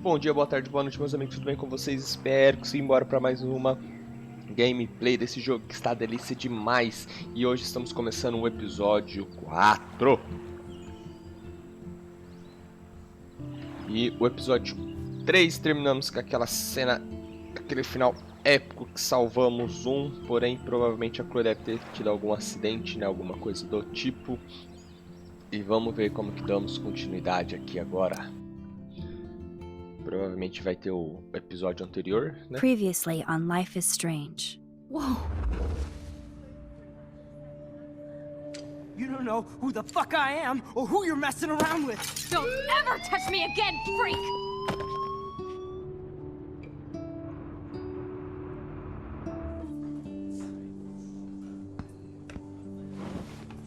Bom dia, boa tarde, boa noite, meus amigos, tudo bem com vocês? Espero que sim, bora para mais uma gameplay desse jogo que está delícia demais. E hoje estamos começando o episódio 4. E o episódio 3 terminamos com aquela cena, aquele final épico que salvamos porém provavelmente a Chloe deve ter tido algum acidente, né, alguma coisa do tipo. E vamos ver como que damos continuidade aqui agora. Provavelmente vai ter o episódio anterior, né? Previously on Life is Strange. Whoa! You don't know who the fuck I am or who you're messing around with! Don't ever touch me again, freak!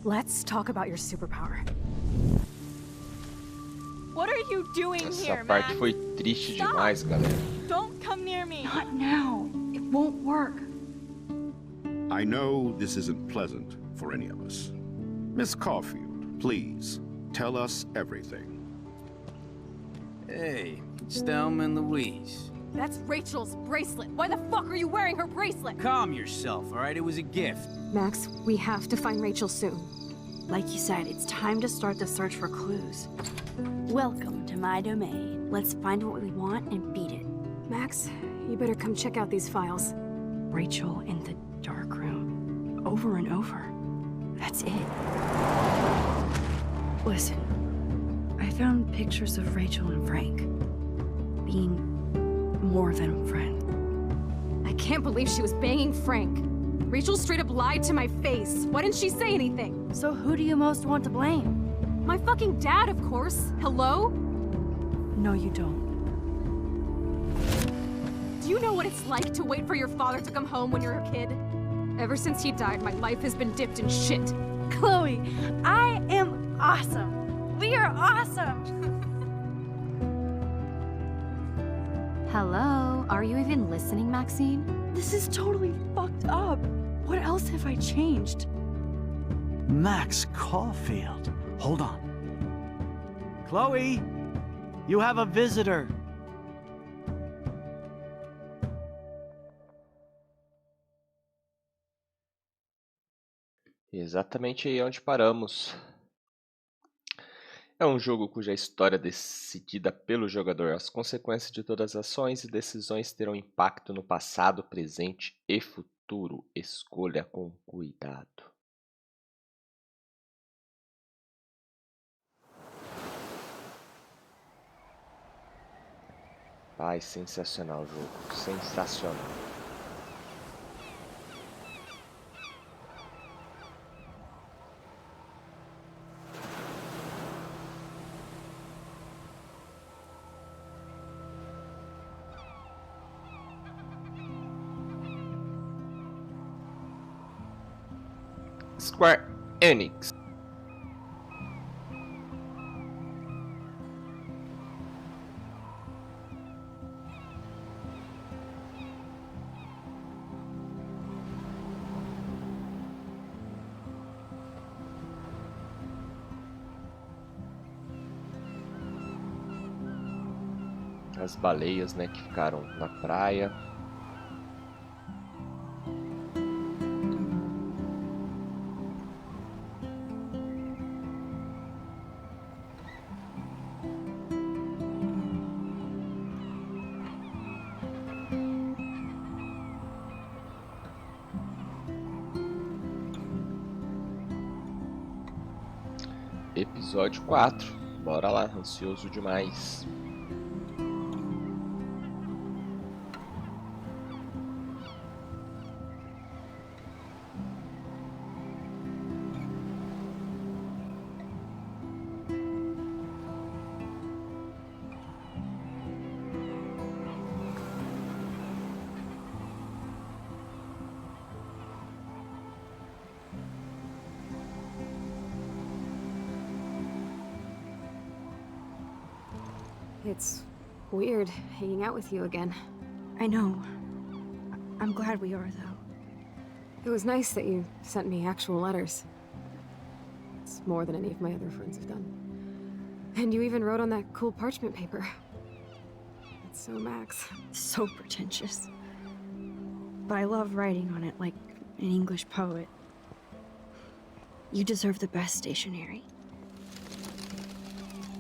Let's talk about your superpower. What are you doing here, Essa parte man? foi triste demais, galera. Don't come near me. Not now. It won't work. I know this isn't pleasant for any of us. Miss Caulfield, please, tell us everything. Hey, it's Thelma and Louise. That's Rachel's bracelet. Why the fuck are you wearing her bracelet? Calm yourself, all right? It was a gift. Max, we have to find Rachel soon. Like you said, it's time to start the search for clues. Welcome to my domain. Let's find what we want and beat it. Max, you better come check out these files. Rachel in the dark room. Over and over. That's it. Listen, I found pictures of Rachel and Frank being more than friends. I can't believe she was banging Frank. Rachel straight up lied to my face. Why didn't she say anything? So who do you most want to blame? My fucking dad, of course. Hello? No, you don't. Do you know what it's like to wait for your father to come home when you're a kid? Ever since he died, my life has been dipped in shit. Chloe, I am awesome. We are awesome. Hello? Are you even listening, Maxine? This is totally fucked up. What else have I changed? Max Caulfield. Hold on. Chloe, you have a visitor. Exatamente aí onde paramos. É um jogo cuja história é decidida pelo jogador. As consequências de todas as ações e decisões terão impacto no passado, presente e futuro. Escolha com cuidado. Ai, sensacional o jogo. Sensacional. Square Enix. As baleias, né, que ficaram na praia. Episódio 4. Bora lá, ansioso demais. It's weird hanging out with you again. I know. I'm glad we are, though. It was nice that you sent me actual letters. It's more than any of my other friends have done. And you even wrote on that cool parchment paper. so, Max. So pretentious. But I love writing on it like an English poet. You deserve the best stationery.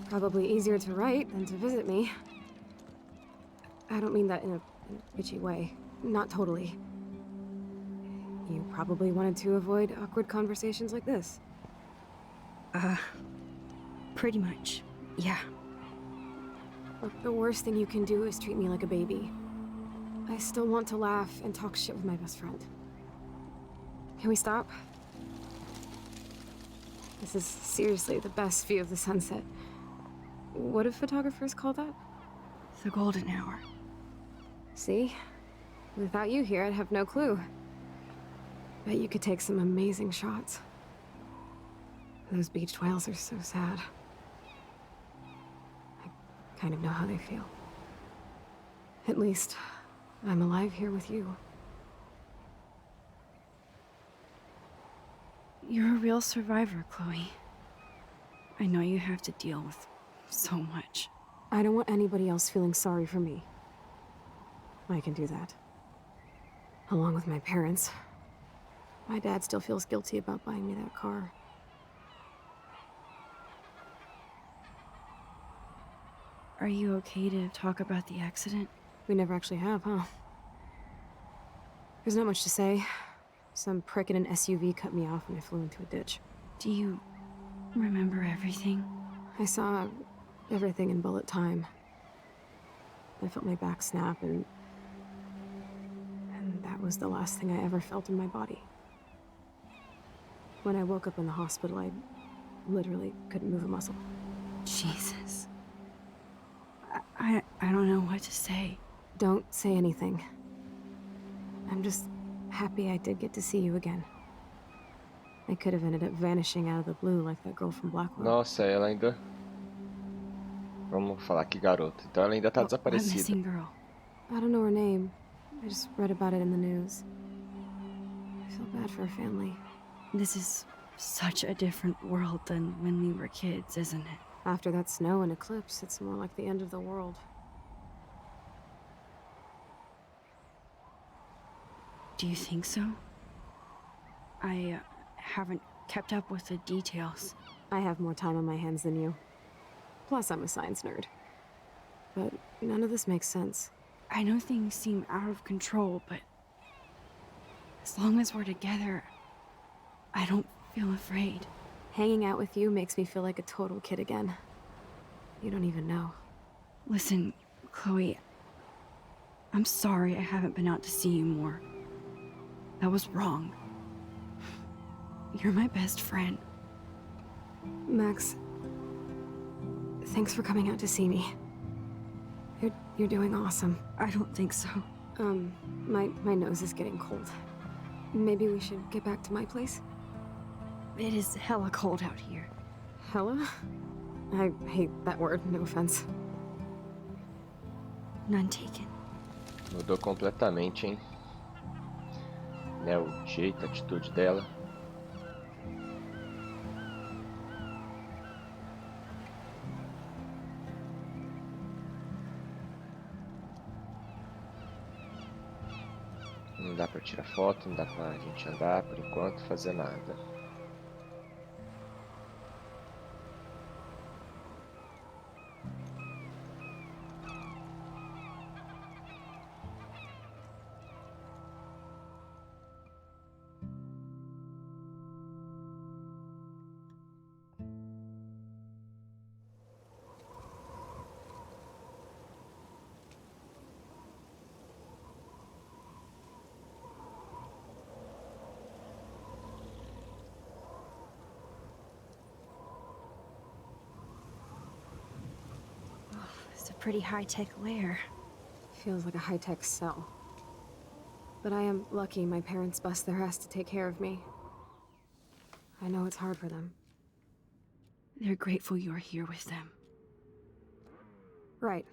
Probably easier to write than to visit me. I don't mean that in a bitchy way. Not totally. You probably wanted to avoid awkward conversations like this. Pretty much, yeah. Look, the worst thing you can do is treat me like a baby. I still want to laugh and talk shit with my best friend. Can we stop? This is seriously the best view of the sunset. What do photographers call that? The golden hour. See? Without you here, I'd have no clue. Bet you could take some amazing shots. Those beached whales are so sad. I kind of know how they feel. At least, I'm alive here with you. You're a real survivor, Chloe. I know you have to deal with so much. I don't want anybody else feeling sorry for me. I can do that. Along with my parents. My dad still feels guilty about buying me that car. Are you okay to talk about the accident? We never actually have, huh? There's not much to say. Some prick in an SUV cut me off and I flew into a ditch. Do you remember everything? I saw everything in bullet time. I felt my back snap and that was the last thing I ever felt in my body. When I woke up in the hospital, I literally couldn't move a muscle. Jesus. I don't know what to say. Don't say anything. I'm just happy I did get to see you again. I could have ended up vanishing out of the blue like that girl from Blackwood. Nossa, ela ainda... Vamos falar que garota. Então ela ainda tá What desaparecida. missing girl? I don't know her name. I just read about it in the news. I feel bad for her family. This is such a different world than when we were kids, isn't it? After that snow and eclipse, it's more like the end of the world. Do you think so? I haven't kept up with the details. I have more time on my hands than you. Plus, I'm a science nerd. But none of this makes sense. I know things seem out of control, but as long as we're together, I don't feel afraid. Hanging out with you makes me feel like a total kid again. You don't even know. Listen, Chloe, I'm sorry I haven't been out to see you more. That was wrong. You're my best friend. Max, thanks for coming out to see me. You're doing awesome. I don't think so. My nose is getting cold. Maybe we should get back to my place? It is hella cold out here. Hella? I hate that word, no offense. None taken. Mudou completamente, hein? Né, o jeito, a atitude dela. Não dá pra tirar foto, não dá pra gente andar por enquanto, fazer nada. It's a pretty high-tech lair. Feels like a high-tech cell. But I am lucky my parents bust their ass to take care of me. I know it's hard for them. They're grateful you're here with them. Right.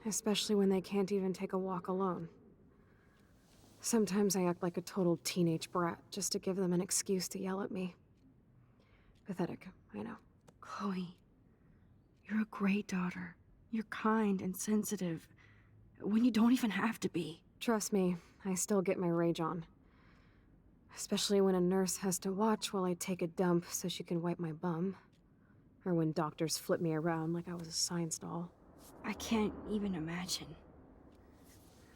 Especially when they can't even take a walk alone. Sometimes I act like a total teenage brat just to give them an excuse to yell at me. Pathetic, I know. Chloe, you're a great daughter. You're kind and sensitive. when you don't even have to be. Trust me, I still get my rage on. Especially when a nurse has to watch while I take a dump so she can wipe my bum. Or when doctors flip me around like I was a science doll. I can't even imagine.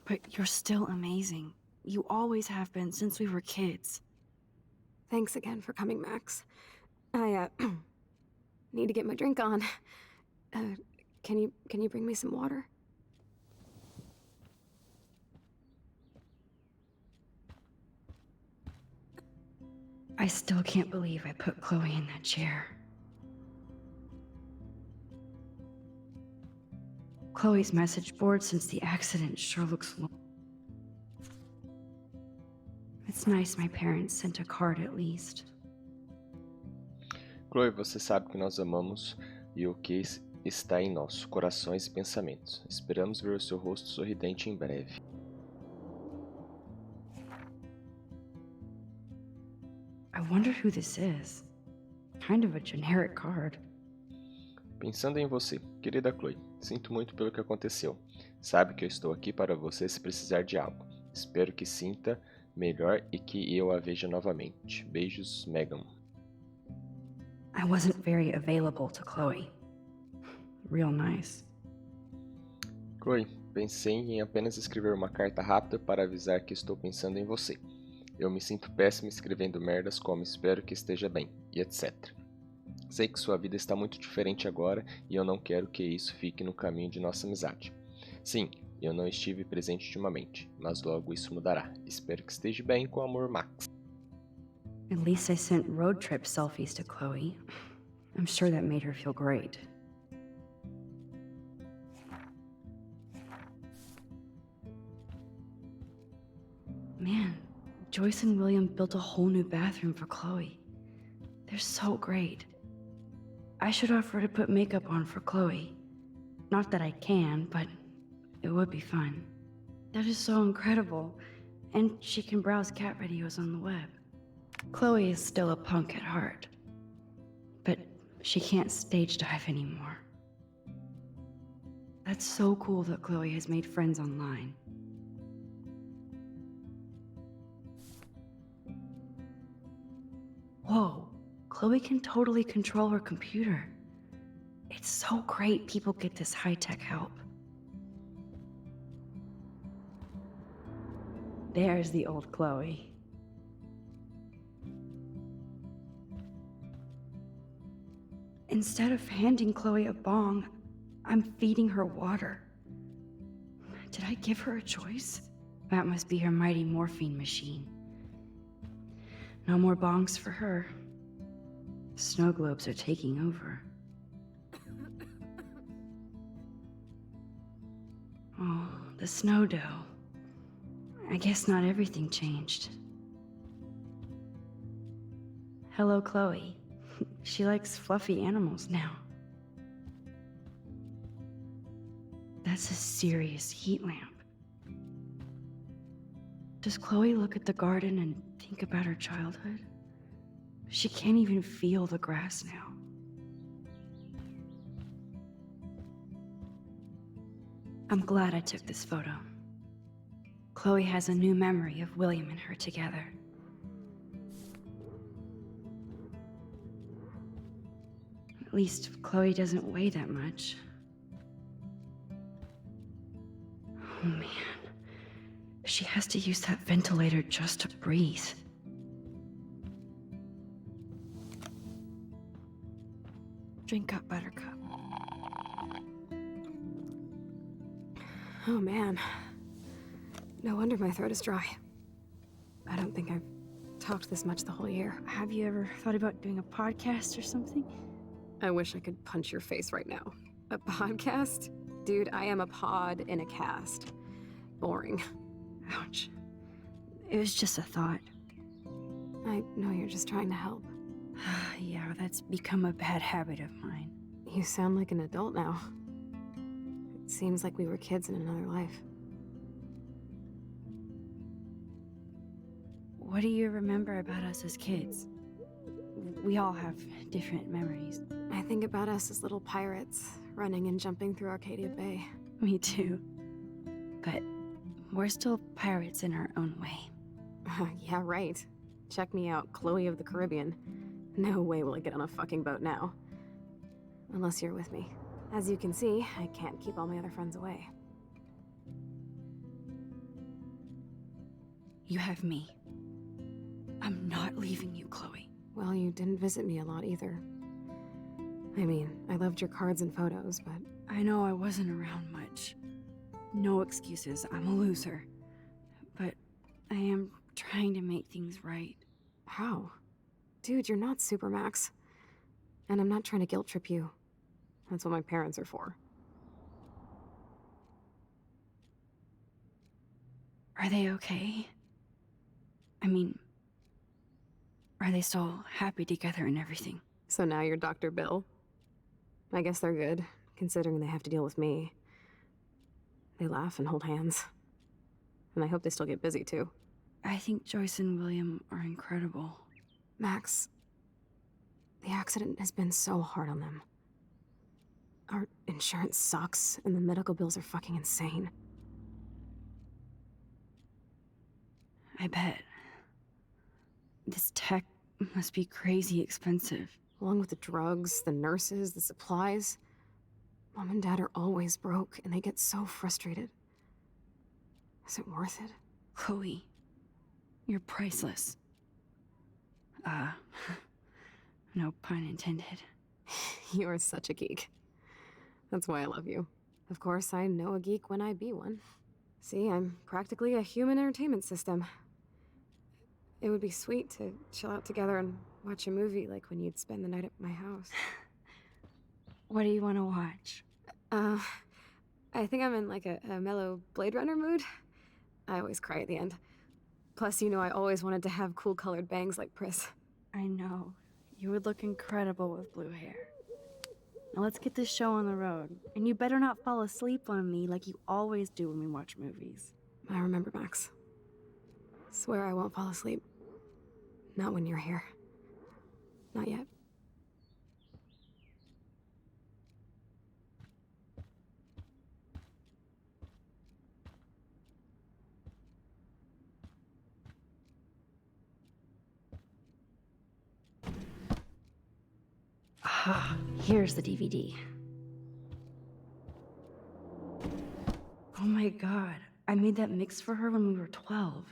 But you're still amazing. You always have been since we were kids. Thanks again for coming, Max. I, need to get my drink on. Can you bring me some water? I still can't believe I put Chloe in that chair. Chloe's message board since the accident sure looks long. It's nice my parents sent a card at least. Chloe, você sabe que nós amamos e o que está em nossos corações e pensamentos. Esperamos ver o seu rosto sorridente em breve. I wonder who this is. Kind of a generic card. Pensando em você, querida Chloe, sinto muito pelo que aconteceu. Sabe que eu estou aqui para você se precisar de algo. Espero que sinta melhor e que eu a veja novamente. Beijos, Megan. I wasn't very available to Chloe. Real nice. Chloe, pensei em apenas escrever uma carta rápida para avisar que estou pensando em você. Eu me sinto péssimo escrevendo merdas como espero que esteja bem, e etc. Sei que sua vida está muito diferente agora e eu não quero que isso fique no caminho de nossa amizade. Sim, eu não estive presente ultimamente, mas logo isso mudará. Espero que esteja bem, com amor, Max. At least I sent road trip selfies to Chloe. I'm sure that made her feel great. Man, Joyce and William built a whole new bathroom for Chloe. They're so great. I should offer to put makeup on for Chloe. Not that I can, but it would be fun. That is so incredible. And she can browse cat videos on the web. Chloe is still a punk at heart. But she can't stage dive anymore. That's so cool that Chloe has made friends online. Whoa, Chloe can totally control her computer. It's so great people get this high-tech help. There's the old Chloe. Instead of handing Chloe a bong, I'm feeding her water. Did I give her a choice? That must be her mighty morphine machine. No more bongs for her. Snow globes are taking over. Oh, the snow dough. I guess not everything changed. Hello, Chloe. She likes fluffy animals now. That's a serious heat lamp. Does Chloe look at the garden and think about her childhood? She can't even feel the grass now. I'm glad I took this photo. Chloe has a new memory of William and her together. At least Chloe doesn't weigh that much. Oh man. She has to use that ventilator just to breathe. Drink up, Buttercup. Oh man. No wonder my throat is dry. I don't think I've talked this much the whole year. Have you ever thought about doing a podcast or something? I wish I could punch your face right now. A podcast? Dude, I am a pod in a cast. Boring. Ouch. It was just a thought. I know you're just trying to help. Yeah, that's become a bad habit of mine. You sound like an adult now. It seems like we were kids in another life. What do you remember about us as kids? We all have different memories. I think about us as little pirates, running and jumping through Arcadia Bay. Me too. but we're still pirates in our own way. Yeah, right. Check me out, Chloe of the Caribbean. No way will I get on a fucking boat now. Unless you're with me. As you can see, I can't keep all my other friends away. You have me. I'm not leaving you, Chloe. Well, you didn't visit me a lot either. I mean, I loved your cards and photos, but... I know I wasn't around much. No excuses, I'm a loser. But I am trying to make things right. How? Dude, you're not Supermax. And I'm not trying to guilt trip you. That's what my parents are for. Are they okay? I mean, are they still happy together and everything? So now you're Dr. Bill? I guess they're good, considering they have to deal with me. They laugh and hold hands. And I hope they still get busy, too. I think Joyce and William are incredible. Max, the accident has been so hard on them. Our insurance sucks, and the medical bills are fucking insane. I bet. This tech must be crazy expensive. Along with the drugs, the nurses, the supplies. Mom and Dad are always broke, and they get so frustrated. Is it worth it? Chloe, you're priceless. No pun intended. You are such a geek. That's why I love you. Of course, I know a geek when I be one. See, I'm practically a human entertainment system. It would be sweet to chill out together and watch a movie like when you'd spend the night at my house. What do you want to watch? I think I'm in like a mellow Blade Runner mood. I always cry at the end. Plus, you know I always wanted to have cool colored bangs like Pris. I know. You would look incredible with blue hair. Now let's get this show on the road. And you better not fall asleep on me like you always do when we watch movies. I remember, Max. Swear I won't fall asleep. Not when you're here. Not yet. Ah, here's the DVD. Oh my god, I made that mix for her when we were 12.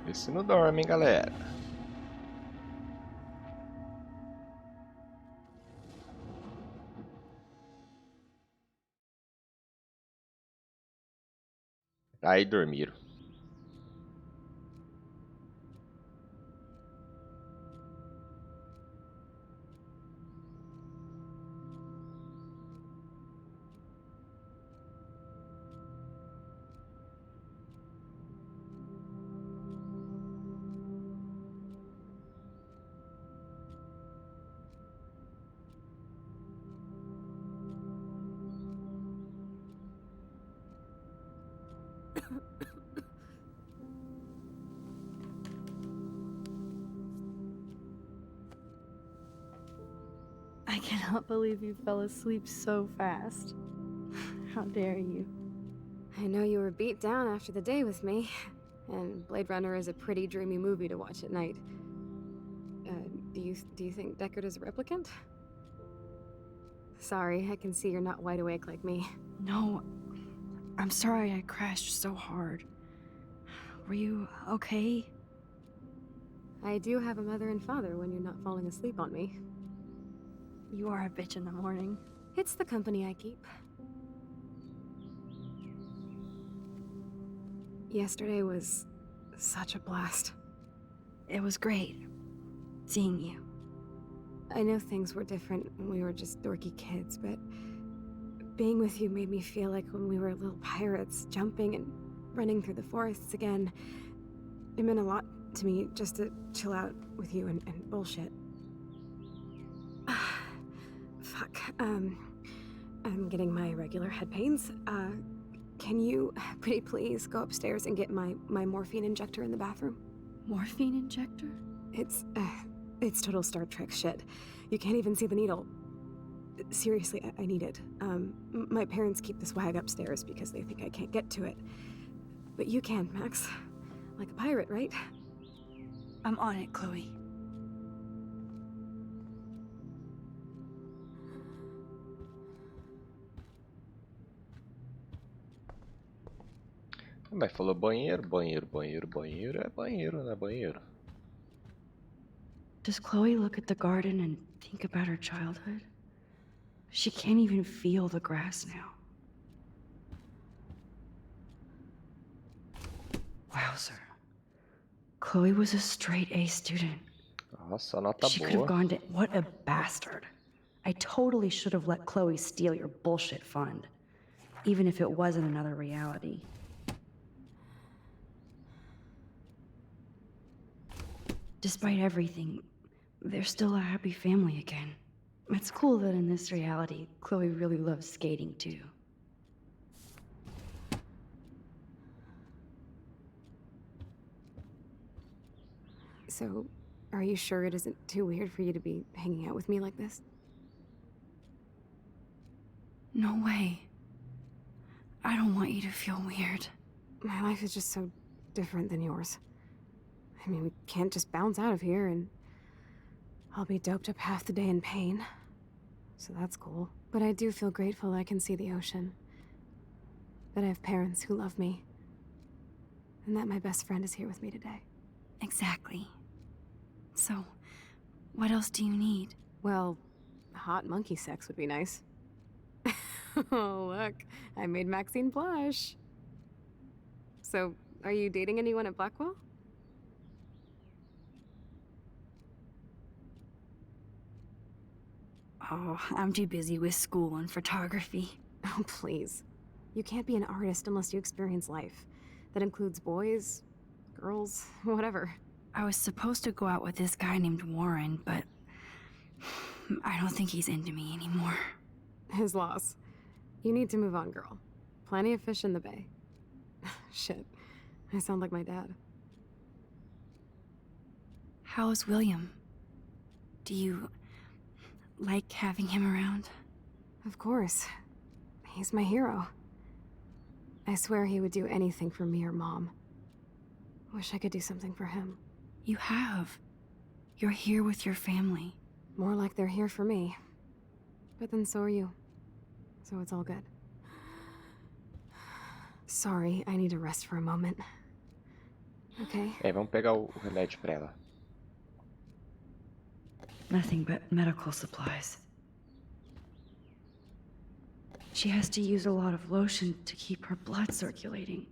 Esse não dorme, hein, galera. Aí dormiram. I cannot believe you fell asleep so fast. How dare you? I know you were beat down after the day with me, and Blade Runner is a pretty dreamy movie to watch at night. Do you think Deckard is a replicant? Sorry, I can see you're not wide awake like me. No, I'm sorry I crashed so hard. Were you okay? I do have a mother and father when you're not falling asleep on me. You are a bitch in the morning. It's the company I keep. Yesterday was such a blast. It was great. seeing you. I know things were different when we were just dorky kids, but being with you made me feel like when we were little pirates, jumping and running through the forests again. It meant a lot to me just to chill out with you and bullshit. Fuck. I'm getting my regular head pains. Can you, pretty please, go upstairs and get my morphine injector in the bathroom? Morphine injector? It's total Star Trek shit. You can't even see the needle. Seriously, I need it. My parents keep the swag upstairs because they think I can't get to it. But you can, Max. Like a pirate, right? I'm on it, Chloe. Mas falou banheiro, banheiro, banheiro, banheiro. É banheiro, né? Banheiro. Does Chloe look at the garden and think about her childhood? She can't even feel the grass now. Wowzer. Chloe was a straight A student. Nossa, nota She could have boa. gone to... What a bastard. I totally should have let Chloe steal your bullshit fund. Even if it wasn't another reality. Despite everything, they're still a happy family again. It's cool that in this reality, Chloe really loves skating too. So, are you sure it isn't too weird for you to be hanging out with me like this? No way. I don't want you to feel weird. My life is just so different than yours. I mean, we can't just bounce out of here and I'll be doped up half the day in pain. So that's cool. But I do feel grateful I can see the ocean. That I have parents who love me. And that my best friend is here with me today. Exactly. So, what else do you need? Well, hot monkey sex would be nice. Oh, look. I made Maxine blush. So, are you dating anyone at Blackwell? Oh, I'm too busy with school and photography. Oh, please. You can't be an artist unless you experience life. That includes boys, girls, whatever. I was supposed to go out with this guy named Warren, but I don't think he's into me anymore. His loss. You need to move on, girl. Plenty of fish in the bay. Shit. I sound like my dad. How is William? Do you like having him around? Of course. He's my hero. I swear he would do anything for me or Mom. Wish I could do something for him. You have. You're here with your family. More like they're here for me. But then so are you. So it's all good. Sorry, I need to rest for a moment. Okay? Vamos pegar o remédio pra ela. Nothing but medical supplies. She has to use a lot of lotion to keep her blood circulating.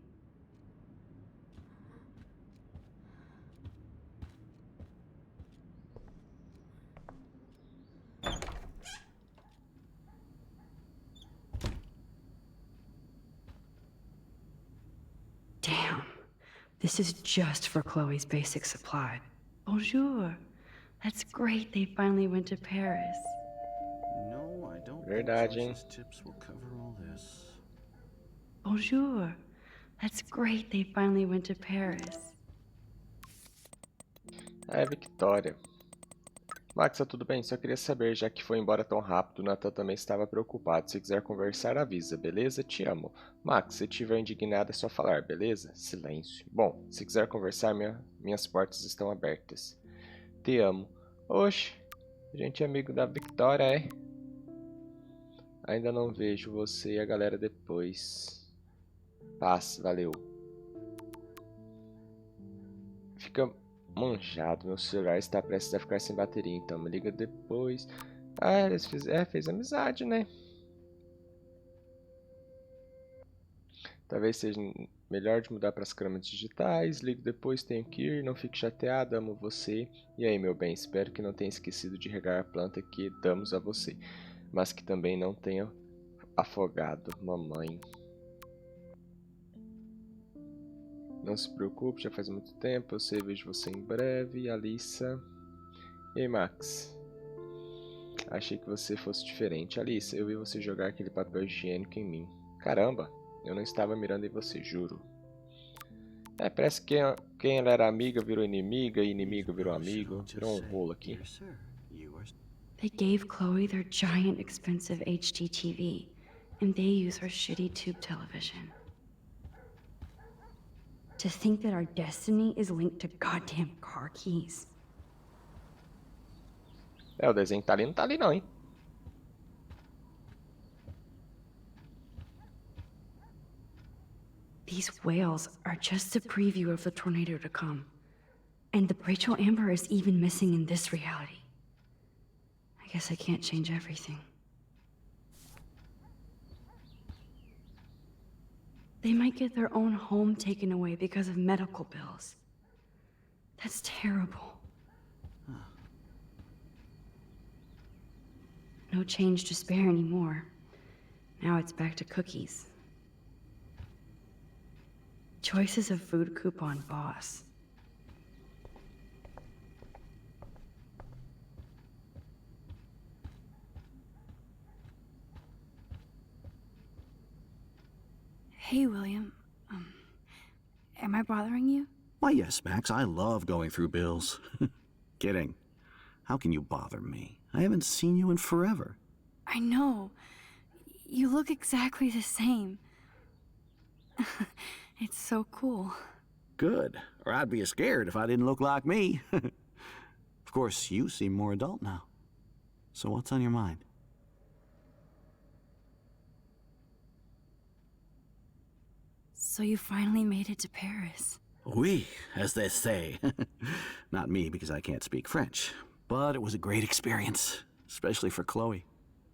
Damn. This is just for Chloe's basic supply. Bonjour. That's great they finally went to Paris. No, I don't Verdade, think hein? Joyce's tips will cover all this. Bonjour. That's great they finally went to Paris. É, Victoria. Max, tá tudo bem? Só queria saber, já que foi embora tão rápido, o Nathan também estava preocupado. Se quiser conversar, avisa, beleza? Te amo. Max, se estiver indignado é só falar, beleza? Silêncio. Bom, se quiser conversar, minhas portas estão abertas. Te amo. Oxe, a gente é amigo da Victoria, é? Ainda não vejo você e a galera depois. Paz, valeu. Fica manjado, meu celular está prestes a ficar sem bateria, então me liga depois. Ah, eles fez amizade, né? Talvez seja melhor de mudar para as câmeras digitais. Ligo depois, tenho que ir. Não fique chateado, amo você. E aí, meu bem, espero que não tenha esquecido de regar a planta que damos a você. Mas que também não tenha afogado, mamãe. Não se preocupe, já faz muito tempo. Eu sei, vejo você em breve. Alissa. Ei, Max. Achei que você fosse diferente. Alissa, eu vi você jogar aquele papel higiênico em mim. Caramba, eu não estava mirando em você, juro. Parece que quem ela era amiga virou inimiga, e inimigo virou amigo. Virou um rolo aqui. They gave Chloe their giant, expensive HD TV, and they use her shitty tube television. To think that our destiny is linked to goddamn car keys. O desenho tá ali, não tá ali não, hein? These whales are just a preview of the tornado to come. And the Rachel Amber is even missing in this reality. I guess I can't change everything. They might get their own home taken away because of medical bills. That's terrible. No change to spare anymore. Now it's back to cookies. Choices of food coupon boss. Hey, William. Am I bothering you? Why, yes, Max. I love going through bills. Kidding. How can you bother me? I haven't seen you in forever. I know. You look exactly the same. It's so cool. Good. Or I'd be scared if I didn't look like me. Of course, you seem more adult now. So what's on your mind? So you finally made it to Paris. Oui, as they say. Not me, because I can't speak French. But it was a great experience, especially for Chloe.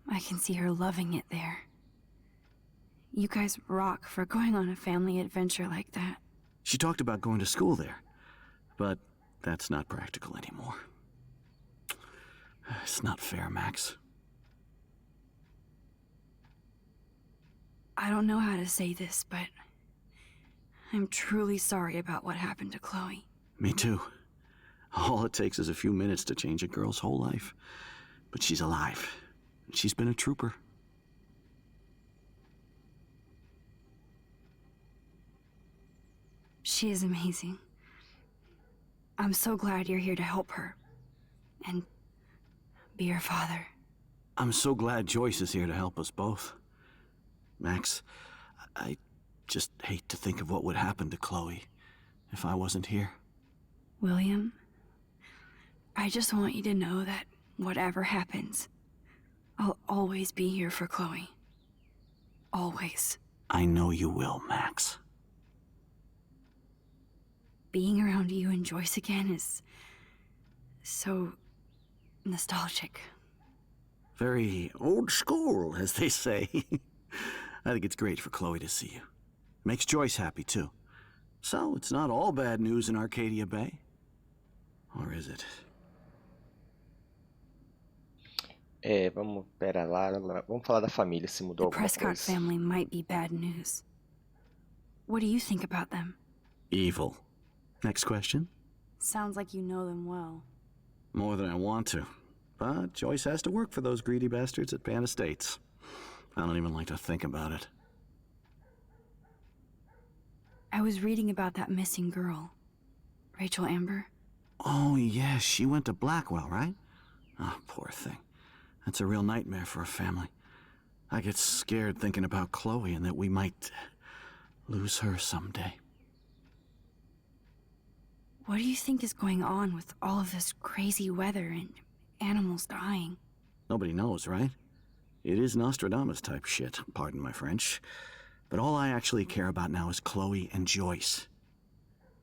I can see her loving it there. You guys rock for going on a family adventure like that. She talked about going to school there, but that's not practical anymore. It's not fair, Max. I don't know how to say this, but I'm truly sorry about what happened to Chloe. Me too. All it takes is a few minutes to change a girl's whole life. But she's alive. She's been a trooper. She is amazing. I'm so glad you're here to help her. And be her father. I'm so glad Joyce is here to help us both. Max, I just hate to think of what would happen to Chloe if I wasn't here. William, I just want you to know that whatever happens, I'll always be here for Chloe. Always. I know you will, Max. Being around you and Joyce again is so nostalgic. Very old school, as they say. I think it's great for Chloe to see you. Makes Joyce happy, too. So, it's not all bad news in Arcadia Bay. Or is it? Vamos, pera lá, vamos falar da família, se mudou The alguma Prescott coisa. family might be bad news. What do you think about them? Evil. Next question? Sounds like you know them well. More than I want to. But Joyce has to work for those greedy bastards at Pan Estates. I don't even like to think about it. I was reading about that missing girl. Rachel Amber. Oh, yeah, she went to Blackwell, right? Oh, poor thing. That's a real nightmare for a family. I get scared thinking about Chloe and that we might lose her someday. What do you think is going on with all of this crazy weather and animals dying? Nobody knows, right? It is Nostradamus type shit, pardon my French. But all I actually care about now is Chloe and Joyce.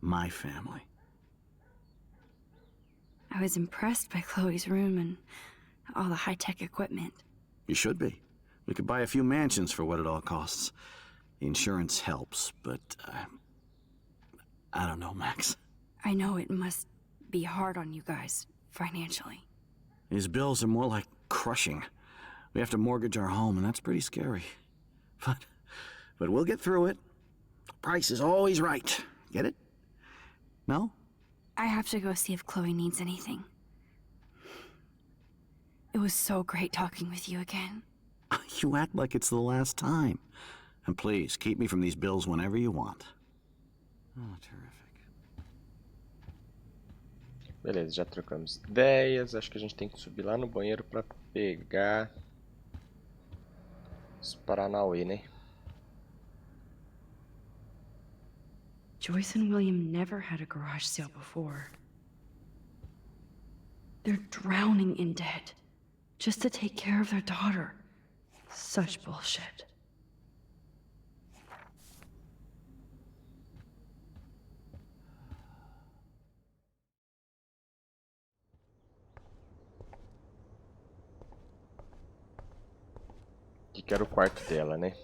My family. I was impressed by Chloe's room and all the high-tech equipment. You should be. We could buy a few mansions for what it all costs. Insurance helps, but I don't know, Max. I know it must be hard on you guys, financially. These bills are more like crushing. We have to mortgage our home, and that's pretty scary. But we'll get through it. The price is always right. Get it? No? I have to go see if Chloe needs anything. It was so great talking with you again. You act like it's the last time. And please, keep me from these bills whenever you want. Oh, terrific. Beleza, já trocamos ideias. Acho que a gente tem que subir lá no banheiro pra pegar os Paranauê, né? Joyce and William never had a garage sale before. They're drowning in debt just to take care of their daughter. Such bullshit. Aqui que era o quarto dela, né?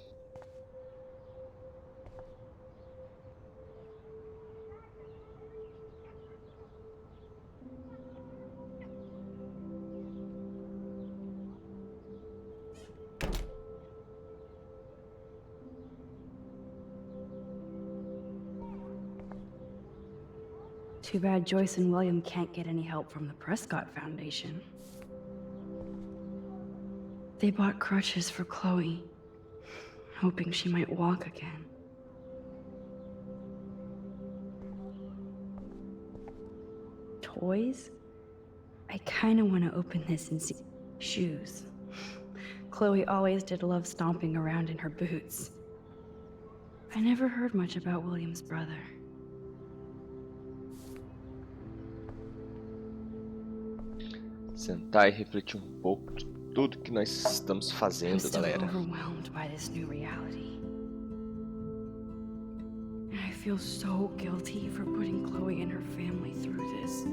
Too bad Joyce and William can't get any help from the Prescott Foundation. They bought crutches for Chloe, hoping she might walk again. Toys? I kinda wanna open this and see shoes. Chloe always did love stomping around in her boots. I never heard much about William's brother. Sentar e refletir pouco de tudo que nós estamos I'm fazendo, still galera. overwhelmed by this new reality. And I feel so guilty for putting Chloe and her family through this.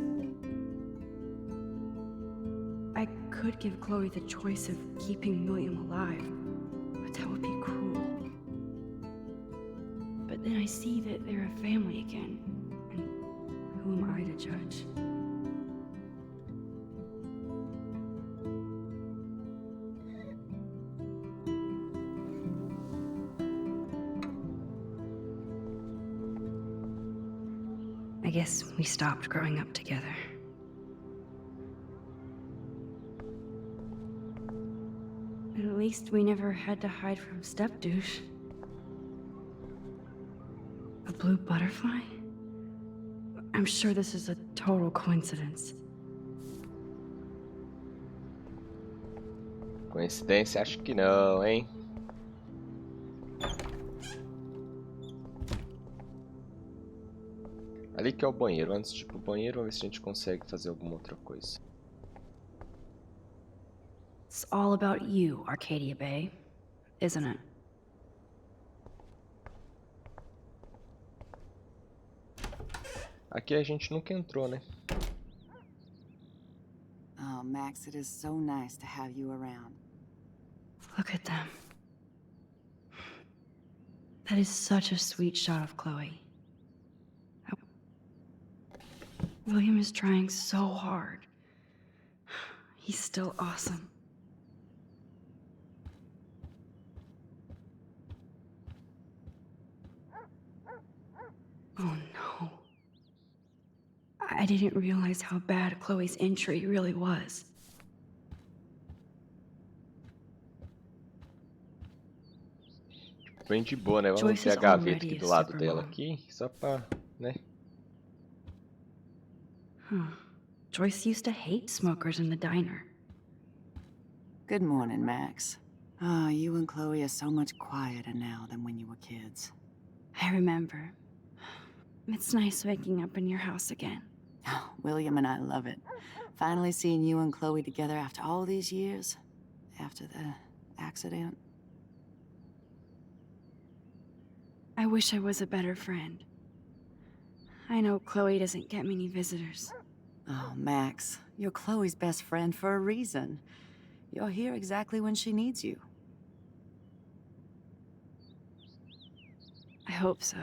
I could give Chloe the choice of keeping William alive, but that would be cruel. But then I see that they're a family again, and who am I to judge? I guess we stopped growing up together. At least we never had to hide from step-douche. A blue butterfly? I'm sure this is a total coincidence. Coincidência? Acho que não, hein? Ali que é o banheiro. Antes de ir pro banheiro, vamos ver se a gente consegue fazer alguma outra coisa. It's all about you, Arcadia Bay, isn't it? Aqui a gente nunca entrou, né? Oh, Max, it is so nice to have you around. Look at them. That is such a sweet shot of Chloe. William is trying so hard. He's still awesome. Oh no. I didn't realize how bad Chloe's injury really was. Bem de boa, né? Vamos Joyce ver a is gaveta already aqui a do lado dela supermom. aqui, só pra, né? Huh. Joyce used to hate smokers in the diner. Good morning, Max. Oh, you and Chloe are so much quieter now than when you were kids. I remember. It's nice waking up in your house again. Oh, William and I love it. Finally seeing you and Chloe together after all these years. After the accident. I wish I was a better friend. I know Chloe doesn't get many visitors. Oh, Max, you're Chloe's best friend for a reason. You're here exactly when she needs you. hope so.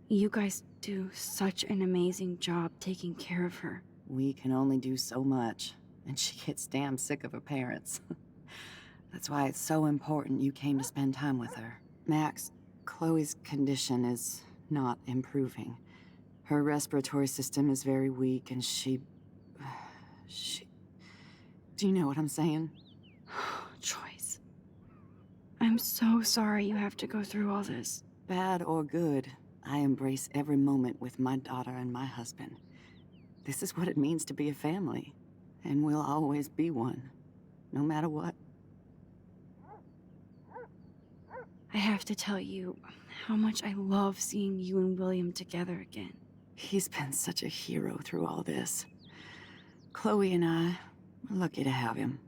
You guys do such an amazing job taking care of her. We can only do so much, and she gets damn sick of her parents. That's why it's so important you came to spend time with her. Max, Chloe's condition is not improving. Her respiratory system is very weak, and she... Do you know what I'm saying? Joyce. I'm so sorry you have to go through all this. Bad or good, I embrace every moment with my daughter and my husband. This is what it means to be a family, and we'll always be one, no matter what. I have to tell you how much I love seeing you and William together again. He's been such a hero through all this. Chloe and I are lucky to have him.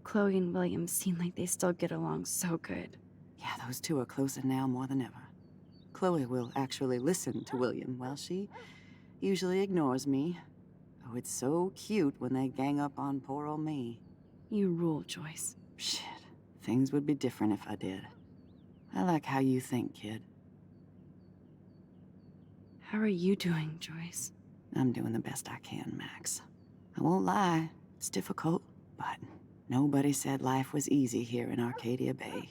Chloe and William seem like they still get along so good. Yeah, those two are closer now more than ever. Chloe will actually listen to William, while she usually ignores me. Oh, it's so cute when they gang up on poor old me. You rule, Joyce. Shit, things would be different if I did. I like how you think, kid. How are you doing, Joyce? I'm doing the best I can, Max. I won't lie, it's difficult, but nobody said life was easy here in Arcadia Bay.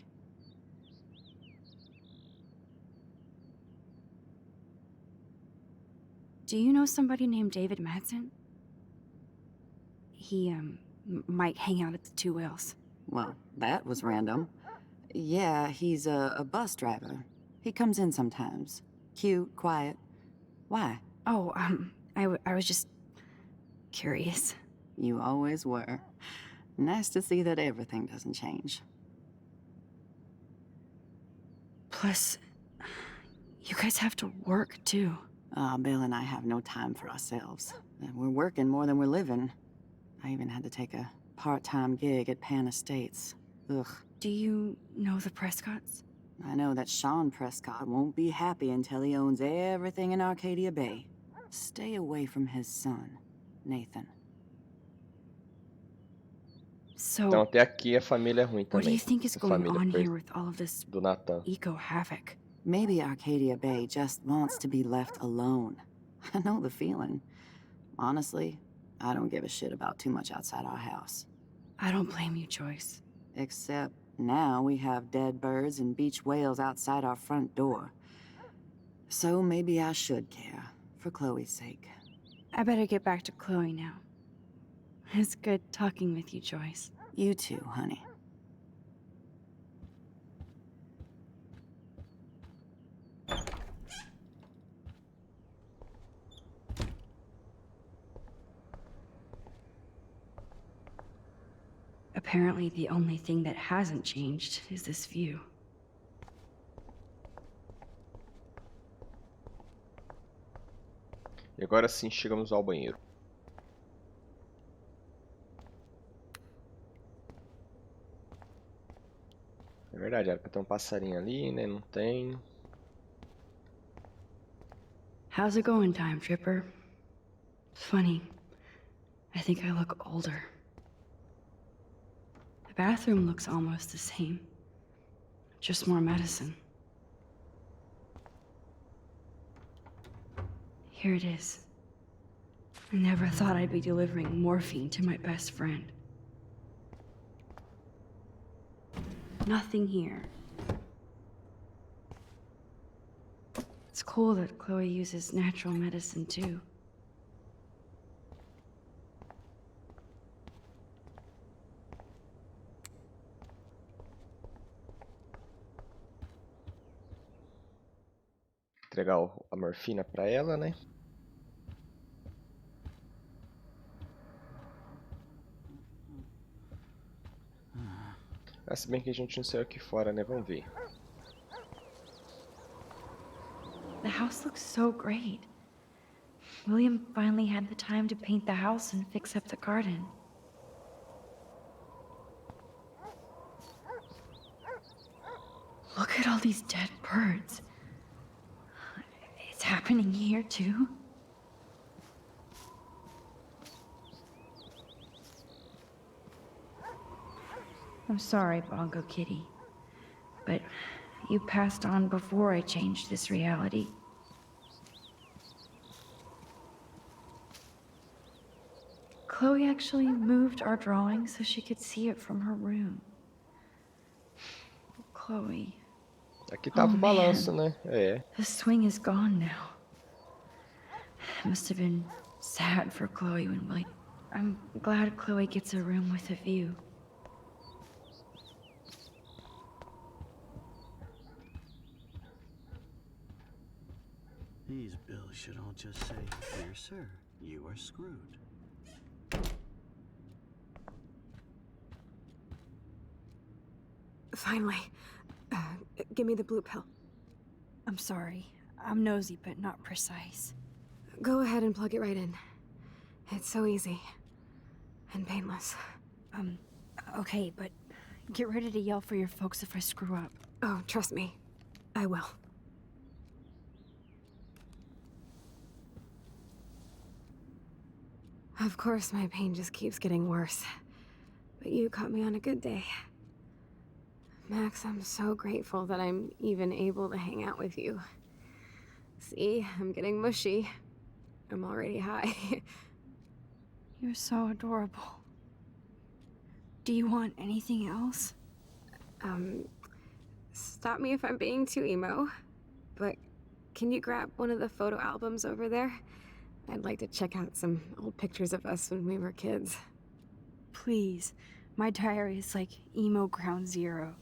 Do you know somebody named David Madsen? He, might hang out at the Two Whales. Well, that was random. Yeah, he's a bus driver. He comes in sometimes. Cute, quiet. Why? Oh, I was just curious. You always were. Nice to see that everything doesn't change. Plus, you guys have to work, too. Bill and I have no time for ourselves. We're working more than we're living. I even had to take a part-time gig at Pan Estates. Ugh. Do you know the Prescotts? I know that Sean Prescott won't be happy until he owns everything in Arcadia Bay. Stay away from his son, Nathan. So, Então até aqui a família é ruim what do também. you think is A going família on Pres- here with all of this do Nathan. eco-havoc? Maybe Arcadia Bay just wants to be left alone. I know the feeling. Honestly, I don't give a shit about too much outside our house. I don't blame you, Joyce. Except now we have dead birds and beach whales outside our front door. So maybe I should care, for Chloe's sake. I better get back to Chloe now. It's good talking with you, Joyce. You too, honey. Apparently, the only thing that hasn't changed is this view. E agora sim chegamos ao banheiro. É verdade, era pra ter um passarinho ali, né? Não tem. How's it going, Time Tripper? Funny. I think I look older. The bathroom looks almost the same. Just more medicine. Here it is. I never thought I'd be delivering morphine to my best friend. Nothing here. It's cool that Chloe uses natural medicine too. Entregar a morfina pra ela, né? Ah, se bem que a gente não saiu aqui fora, né? Vamos ver. The house looks so great. William finally had the time to paint the house and fix up the garden. Look at all these dead birds. It's happening here too. I'm sorry, Bongo Kitty. But you passed on before I changed this reality. Chloe actually moved our drawing so she could see it from her room. Chloe. Aqui tava o balanço, man. né? É. The swing is gone now. It must have been sad for Chloe when Willie... I'm glad Chloe gets a room with a view. These bills should all just say, "Dear sir, you are screwed." Finally. Give me the blue pill. I'm sorry. I'm nosy, but not precise. Go ahead and plug it right in. It's so easy. And painless. Okay, but get ready to yell for your folks if I screw up. Oh, trust me. I will. Of course, my pain just keeps getting worse. But you caught me on a good day. Max, I'm so grateful that I'm even able to hang out with you. See, I'm getting mushy. I'm already high. You're so adorable. Do you want anything else? Stop me if I'm being too emo, but can you grab one of the photo albums over there? I'd like to check out some old pictures of us when we were kids. Please. My diary is like emo ground zero.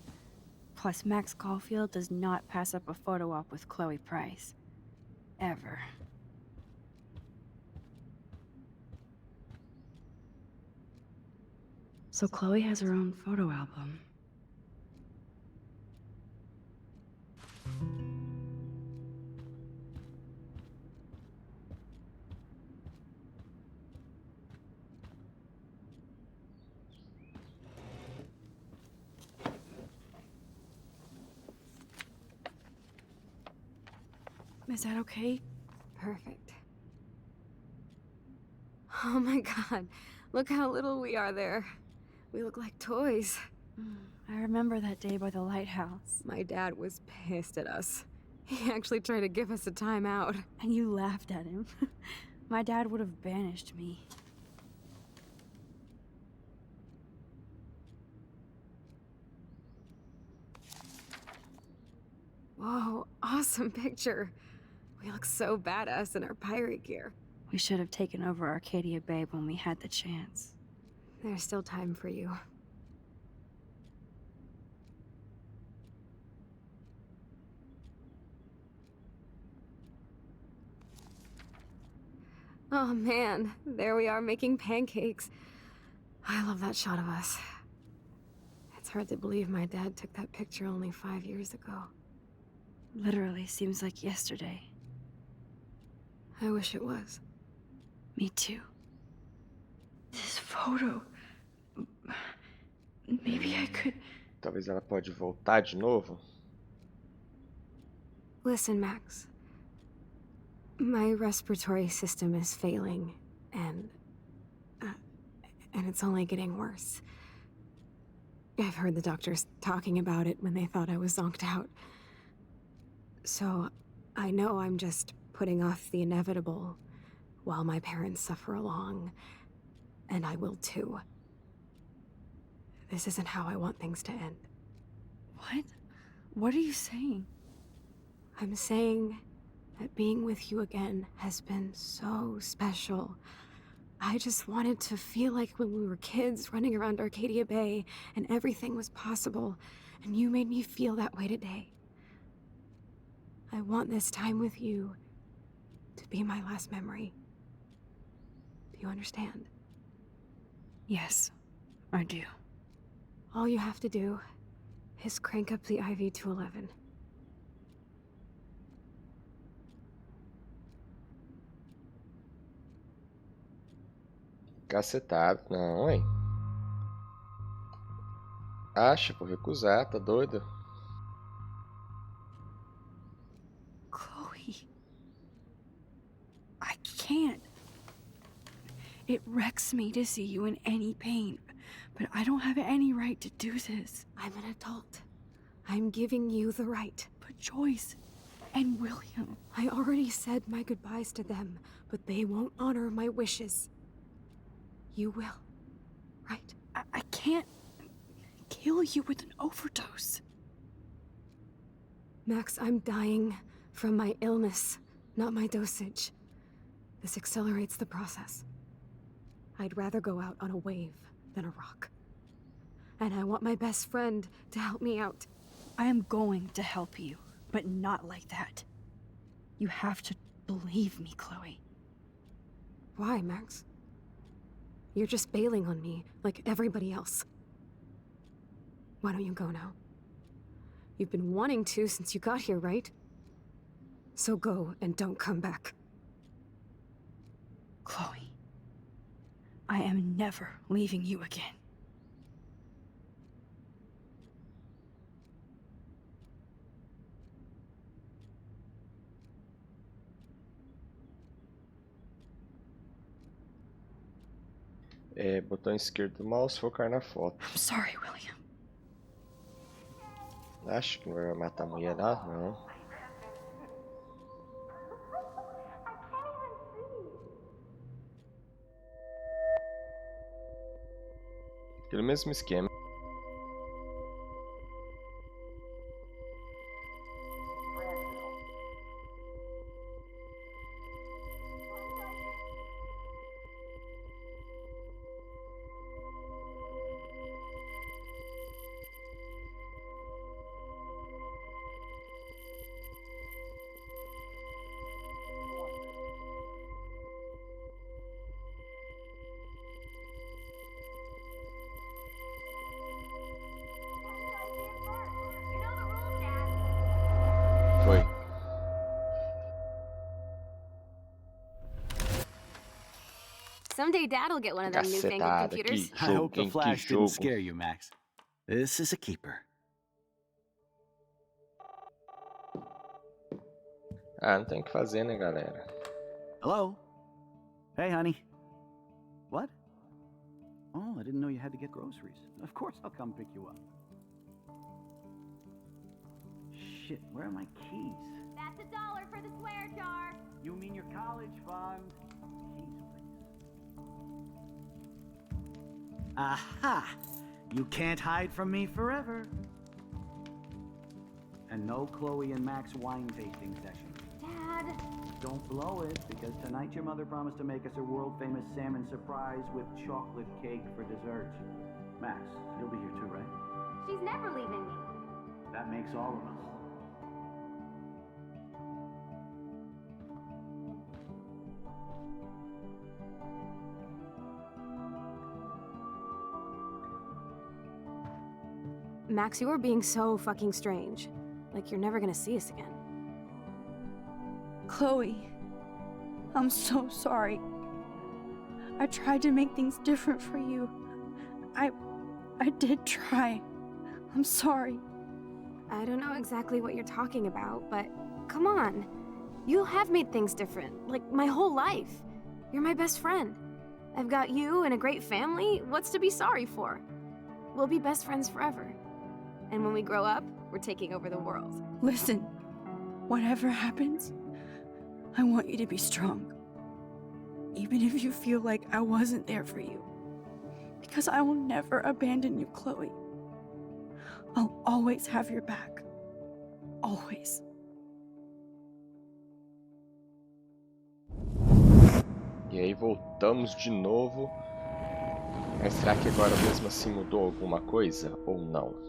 Plus, Max Caulfield does not pass up a photo op with Chloe Price. Ever. So Chloe has her own photo album. Is that okay? Perfect. Oh my god, look how little we are there. We look like toys. I remember that day by the lighthouse. My dad was pissed at us. He actually tried to give us a timeout. And you laughed at him. My dad would have banished me. Whoa, awesome picture. We look so badass in our pirate gear. We should have taken over Arcadia Bay when we had the chance. There's still time for you. Oh man, there we are making pancakes. I love that shot of us. It's hard to believe my dad took that picture only 5 years ago. Literally seems like yesterday. I wish it was. Me too. This photo... Maybe I could... Talvez ela pode voltar de novo. Listen, Max. My respiratory system is failing, and it's only getting worse. I've heard the doctors talking about it when they thought I was zonked out. So, I know I'm just putting off the inevitable while my parents suffer along, and I will too. This isn't how I want things to end. What? What are you saying? I'm saying that being with you again has been so special. I just wanted to feel like when we were kids running around Arcadia Bay and everything was possible, and you made me feel that way today. I want this time with you to be my last memory. Do you understand? Yes, I do. All you have to do is crank up the IV to 11. Cacetado, não, hein? Acha, vou recusar, tá doido? Chloe. I can't. It wrecks me to see you in any pain. but I don't have any right to do this. I'm an adult. I'm giving you the right. But Joyce and William... I already said my goodbyes to them, but they won't honor my wishes. You will, right? I can't kill you with an overdose. Max, I'm dying from my illness, not my dosage. This accelerates the process. I'd rather go out on a wave than a rock. And I want my best friend to help me out. I am going to help you, but not like that. You have to believe me, Chloe. Why, Max? You're just bailing on me like everybody else. Why don't you go now? You've been wanting to since you got here, right? So go and don't come back. Chloe, I am never leaving you again. Botão esquerdo do mouse, focar na foto. I'm sorry, William. Acho que não vai matar a mulher lá, não. Aquele mesmo esquema. Foi. Someday Dad'll get one of them newfangled Cacetada, computers. que I hope the jogo, flash que didn't jogo. scare you, Max. This is a keeper. Ah, não tem o que fazer, né, galera? Hello? Hey, honey. What? Oh, I didn't know you had to get groceries. Of course I'll come pick you up. Shit, where are my keys? That's $1 for the swear jar. You mean your college fund? Keys, please. Aha! You can't hide from me forever. And no Chloe and Max wine tasting session. Dad. Don't blow it, because tonight your mother promised to make us a world-famous salmon surprise with chocolate cake for dessert. Max, you'll be here too, right? She's never leaving me. That makes all of us. Max, you are being so fucking strange. Like you're never gonna see us again. Chloe, I'm so sorry. I tried to make things different for you. I did try. I'm sorry. I don't know exactly what you're talking about, but come on. You have made things different, like my whole life. You're my best friend. I've got you and a great family. What's to be sorry for? We'll be best friends forever. And when we grow up, we're taking over the world. Listen, whatever happens, I want you to be strong. Even if you feel like I wasn't there for you. Because I will never abandon you, Chloe. I'll always have your back. Always. E aí voltamos de novo. Mas será que agora mesmo assim mudou alguma coisa ou não?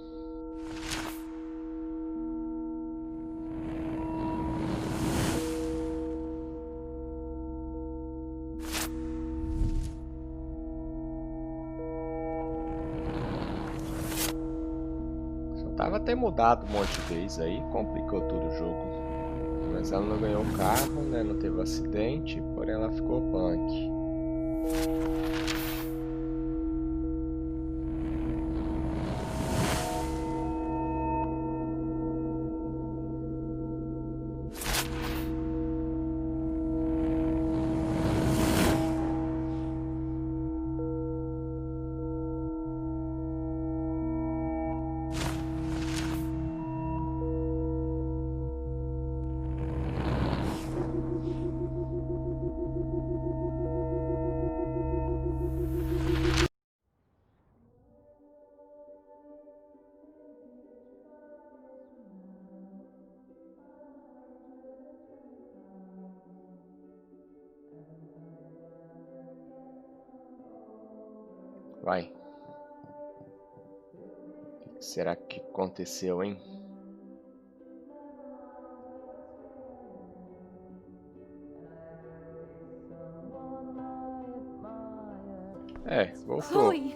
Tava até mudado um monte de vez aí, complicou todo o jogo. Mas ela não ganhou o carro, né? Não teve acidente, porém ela ficou punk. Vai. O que será que aconteceu, hein? É, voltou. Chloe,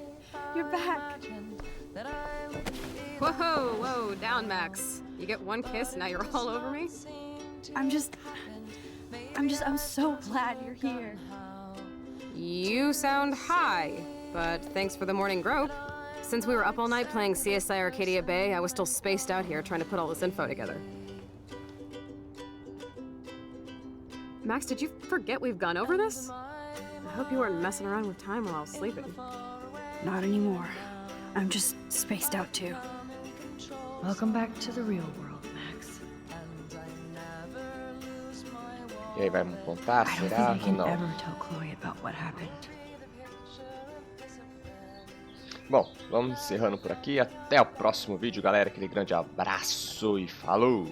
you're back. Whoa, down, Max. You get one kiss, now you're all over me? I'm so glad you're here. You sound high, but thanks for the morning grope. Since we were up all night playing CSI Arcadia Bay, I was still spaced out here trying to put all this info together. Max, did you forget we've gone over this? I hope you weren't messing around with time while I was sleeping. Not anymore. I'm just spaced out too. Welcome back to the real world, Max. E aí, vai me contar? I don't Será think I ou can não? ever tell Chloe about what happened. Bom, vamos encerrando por aqui. Até o próximo vídeo, galera. Aquele grande abraço e falou!